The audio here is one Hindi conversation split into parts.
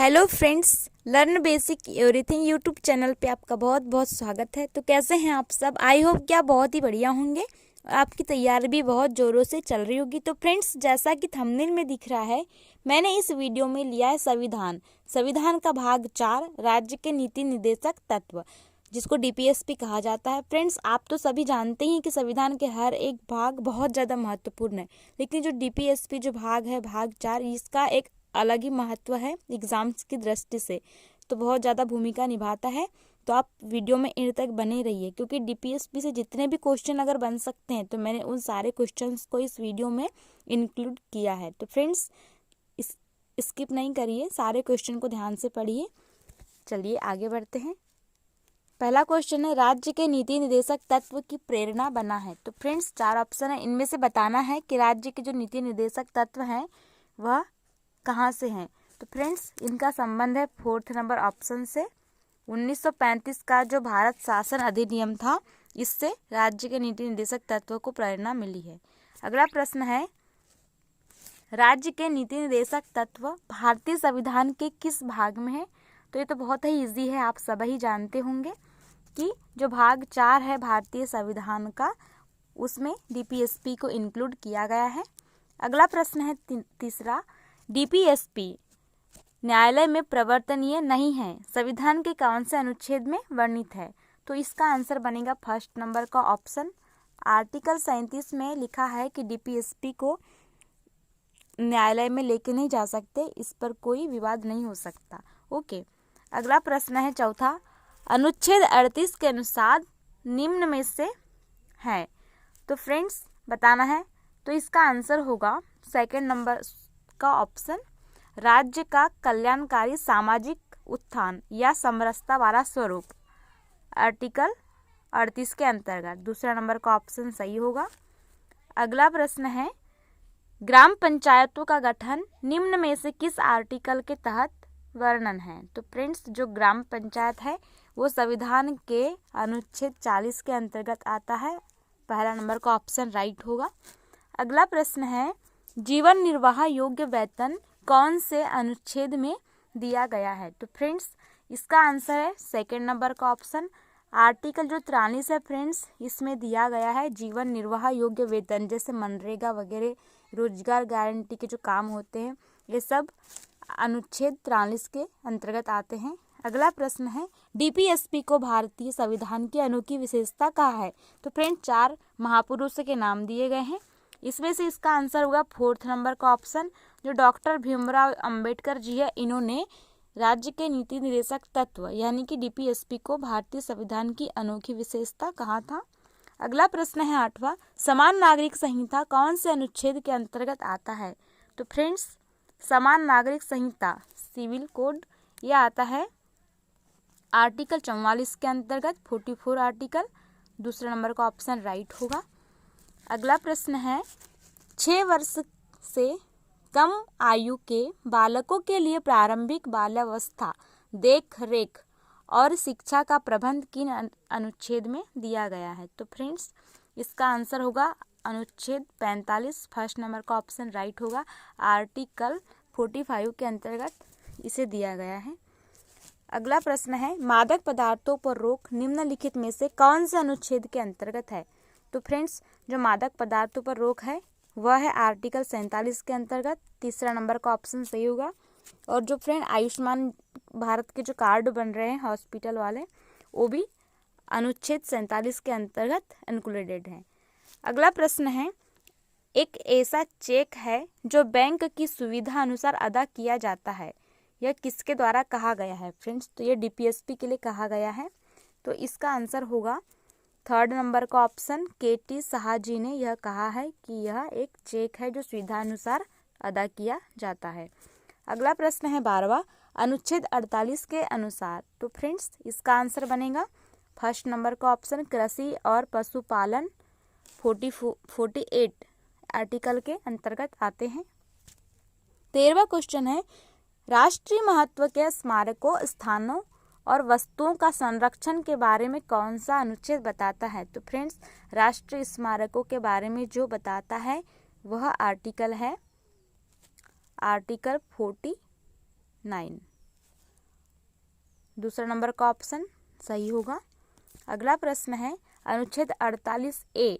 Hello friends, learn basic everything YouTube channel पे आपका बहुत बहुत स्वागत है। तो कैसे हैं आप सब? आई होप कि आप बहुत ही बढ़िया होंगे। आपकी तैयारी भी बहुत ज़ोरों से चल रही होगी। तो फ्रेंड्स, जैसा कि थंबनेल में दिख रहा है, मैंने इस वीडियो में लिया है संविधान का भाग 4, राज्य के नीति निर्देशक तत्व, जिसको डीपीएसपी कहा जाता है। फ्रेंड्स, आप तो सभी जानते ही कि संविधान के हर एक भाग बहुत ज़्यादा महत्वपूर्ण है, लेकिन जो डीपीएसपी जो भाग है, भाग 4, इसका एक अलग ही महत्व है एग्जाम्स की दृष्टि से, तो बहुत ज़्यादा भूमिका निभाता है। तो आप वीडियो में एंड तक बने रहिए, क्योंकि डीपीएसपी से जितने भी क्वेश्चन अगर बन सकते हैं तो मैंने उन सारे क्वेश्चंस को इस वीडियो में इंक्लूड किया है। तो फ्रेंड्स, स्किप नहीं करिए, सारे क्वेश्चन को ध्यान से पढ़िए। चलिए आगे बढ़ते हैं। पहला क्वेश्चन है, राज्य के नीति निर्देशक तत्व की प्रेरणा बना है। तो फ्रेंड्स, 4 ऑप्शन है, इनमें से बताना है कि राज्य के जो नीति निर्देशक तत्व हैं वह कहाँ से हैं। तो फ्रेंड्स, इनका संबंध है 4th नंबर ऑप्शन से। 1935 का जो भारत शासन अधिनियम था, इससे राज्य के नीति निर्देशक तत्व को प्रेरणा मिली है। अगला प्रश्न है, राज्य के नीति निर्देशक तत्व भारतीय संविधान के किस भाग में है? तो ये तो बहुत ही इजी है, आप सब ही जानते होंगे कि जो भाग 4 है भारतीय संविधान का, उसमें डीपीएसपी को इंक्लूड किया गया है। अगला प्रश्न है तीसरा, डीपीएसपी न्यायालय में प्रवर्तनीय नहीं है, संविधान के कौन से अनुच्छेद में वर्णित है? तो इसका आंसर बनेगा 1st नंबर का ऑप्शन। आर्टिकल 37 में लिखा है कि डीपीएसपी को न्यायालय में लेके नहीं जा सकते, इस पर कोई विवाद नहीं हो सकता। ओके। अगला प्रश्न है चौथा, अनुच्छेद 38 के अनुसार निम्न में से है। तो फ्रेंड्स, बताना है, तो इसका आंसर होगा 2nd नंबर का ऑप्शन, राज्य का कल्याणकारी सामाजिक उत्थान या समरसता वाला स्वरूप, आर्टिकल 38 के अंतर्गत। दूसरा नंबर का ऑप्शन सही होगा। अगला प्रश्न है, ग्राम पंचायतों का गठन निम्न में से किस आर्टिकल के तहत वर्णन है? तो फ्रेंड्स, जो ग्राम पंचायत है वो संविधान के अनुच्छेद 40 के अंतर्गत आता है। पहला नंबर का ऑप्शन राइट होगा। अगला प्रश्न है, जीवन निर्वाह योग्य वेतन कौन से अनुच्छेद में दिया गया है? तो फ्रेंड्स, इसका आंसर है 2nd नंबर का ऑप्शन, आर्टिकल जो 43 है फ्रेंड्स, इसमें दिया गया है जीवन निर्वाह योग्य वेतन। जैसे मनरेगा वगैरह रोजगार गारंटी के जो काम होते हैं, ये सब अनुच्छेद 43 के अंतर्गत आते हैं। अगला प्रश्न है, डीपीएसपी को भारतीय संविधान की अनोखी विशेषता कहा है? तो फ्रेंड्स, 4 महापुरुषों के नाम दिए गए हैं, इसमें से इसका आंसर होगा 4th नंबर का ऑप्शन, जो डॉक्टर भीमराव अंबेडकर जी है। इन्होंने राज्य के नीति निर्देशक तत्व यानी कि डीपीएसपी को भारतीय संविधान की अनोखी विशेषता कहा था। अगला प्रश्न है 8वां, समान नागरिक संहिता कौन से अनुच्छेद के अंतर्गत आता है? तो फ्रेंड्स, समान नागरिक संहिता सिविल कोड, यह आता है आर्टिकल 44 के अंतर्गत, 44 आर्टिकल। दूसरा नंबर का ऑप्शन राइट होगा। अगला प्रश्न है, 6 वर्ष से कम आयु के बालकों के लिए प्रारंभिक बाल्यावस्था देख रेख और शिक्षा का प्रबंध किन अनुच्छेद में दिया गया है? तो फ्रेंड्स, इसका आंसर होगा अनुच्छेद 45, 1st नंबर का ऑप्शन राइट होगा, आर्टिकल 45 के अंतर्गत इसे दिया गया है। अगला प्रश्न है, मादक पदार्थों पर रोक निम्नलिखित में से कौन से अनुच्छेद के अंतर्गत है? तो फ्रेंड्स, जो मादक पदार्थों पर रोक है वह है आर्टिकल 47 के अंतर्गत। तीसरा नंबर का ऑप्शन सही होगा। और जो फ्रेंड आयुष्मान भारत के जो कार्ड बन रहे हैं हॉस्पिटल वाले, वो भी अनुच्छेद 47 के अंतर्गत इंक्लूडेड हैं। अगला प्रश्न है, एक ऐसा चेक है जो बैंक की सुविधा अनुसार अदा किया जाता है, यह किसके द्वारा कहा गया है? फ्रेंड्स, तो ये डीपीएसपी के लिए कहा गया है। तो इसका आंसर होगा 3rd नंबर का ऑप्शन, केटी साहा जी ने यह कहा है कि यह एक चेक है जो सुविधा अनुसार अदा किया जाता है। अगला प्रश्न है 12वां, अनुच्छेद 48 के अनुसार। तो फ्रेंड्स, इसका आंसर बनेगा 1st नंबर का ऑप्शन, कृषि और पशुपालन 48 आर्टिकल के अंतर्गत आते हैं। 13वां क्वेश्चन है, राष्ट्रीय महत्व के स्मारकों, स्थानों और वस्तुओं का संरक्षण के बारे में कौन सा अनुच्छेद बताता है? तो फ्रेंड्स, राष्ट्रीय स्मारकों के बारे में जो बताता है वह आर्टिकल है आर्टिकल 49। दूसरा नंबर का ऑप्शन सही होगा। अगला प्रश्न है अनुच्छेद 48A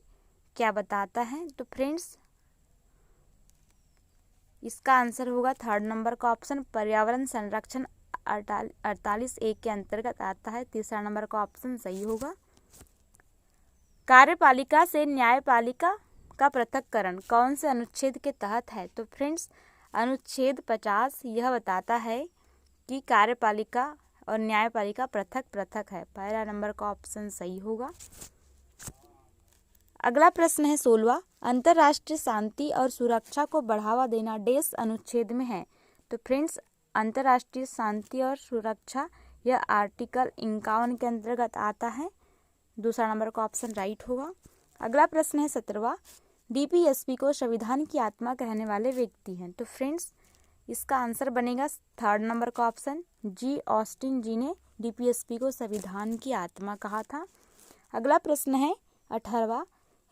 क्या बताता है? तो फ्रेंड्स इसका आंसर होगा थर्ड नंबर का ऑप्शन, पर्यावरण संरक्षण 48A के अंतर्गत आता है। तीसरा नंबर का ऑप्शन सही होगा। कार्यपालिका से न्यायपालिका का पृथक्करण कौन से अनुच्छेद के तहत है? तो फ्रेंड्स अनुच्छेद 50 यह बताता है कि कार्यपालिका और न्यायपालिका पृथक पृथक है। पहला नंबर का ऑप्शन सही होगा। अगला प्रश्न है 16वां, अंतर्राष्ट्रीय शांति और सुरक्षा को बढ़ावा देना डेस अनुच्छेद में है? तो फ्रेंड्स अंतर्राष्ट्रीय शांति और सुरक्षा यह आर्टिकल 51 के अंतर्गत आता है। दूसरा नंबर का ऑप्शन राइट होगा। अगला प्रश्न है 17वां, डीपीएसपी को संविधान की आत्मा कहने वाले व्यक्ति हैं? तो फ्रेंड्स इसका आंसर बनेगा थर्ड नंबर का ऑप्शन, जी ऑस्टिन जी ने डीपीएसपी को संविधान की आत्मा कहा था। अगला प्रश्न है 18वां,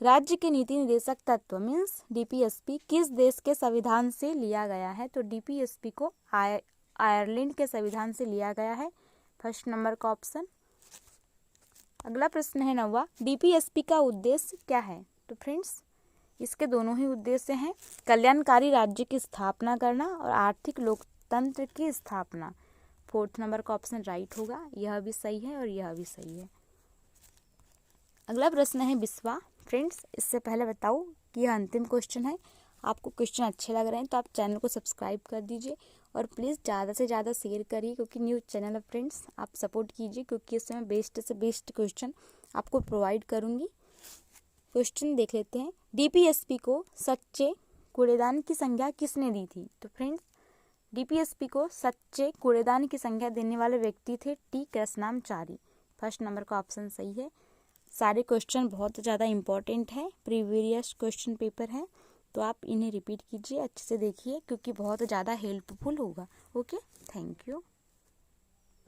राज्य के नीति निर्देशक तत्व मीन्स डीपीएसपी किस देश के संविधान से लिया गया है? तो डीपीएसपी को आयरलैंड के संविधान से लिया गया है। फर्स्ट नंबर का ऑप्शन। अगला प्रश्न है 9वां, डीपीएसपी का उद्देश्य क्या है? तो फ्रेंड्स इसके दोनों ही उद्देश्य हैं, कल्याणकारी राज्य की स्थापना करना और आर्थिक लोकतंत्र की स्थापना। फोर्थ नंबर का ऑप्शन राइट होगा। यह भी सही है और यह भी सही है। अगला प्रश्न है 20वां। फ्रेंड्स इससे पहले बताओ कि यह अंतिम क्वेश्चन है। आपको क्वेश्चन अच्छे लग रहे हैं तो आप चैनल को सब्सक्राइब कर दीजिए और प्लीज़ ज़्यादा से ज़्यादा शेयर करिए, क्योंकि न्यू चैनल है फ्रेंड्स, आप सपोर्ट कीजिए, क्योंकि इसमें मैं बेस्ट से बेस्ट क्वेश्चन आपको प्रोवाइड करूँगी। क्वेश्चन देख लेते हैं, डीपीएसपी को सच्चे कूड़ेदान की संज्ञा किसने दी थी? तो फ्रेंड्स डीपीएसपी को सच्चे कूड़ेदान की संज्ञा देने वाले व्यक्ति थे टी कृष्णाचारी। फर्स्ट नंबर का ऑप्शन सही है। सारे क्वेश्चन बहुत ज़्यादा इंपॉर्टेंट है, प्रीवियस क्वेश्चन पेपर है, तो आप इन्हें रिपीट कीजिए, अच्छे से देखिए, क्योंकि बहुत ज़्यादा हेल्पफुल होगा। Okay, thank you.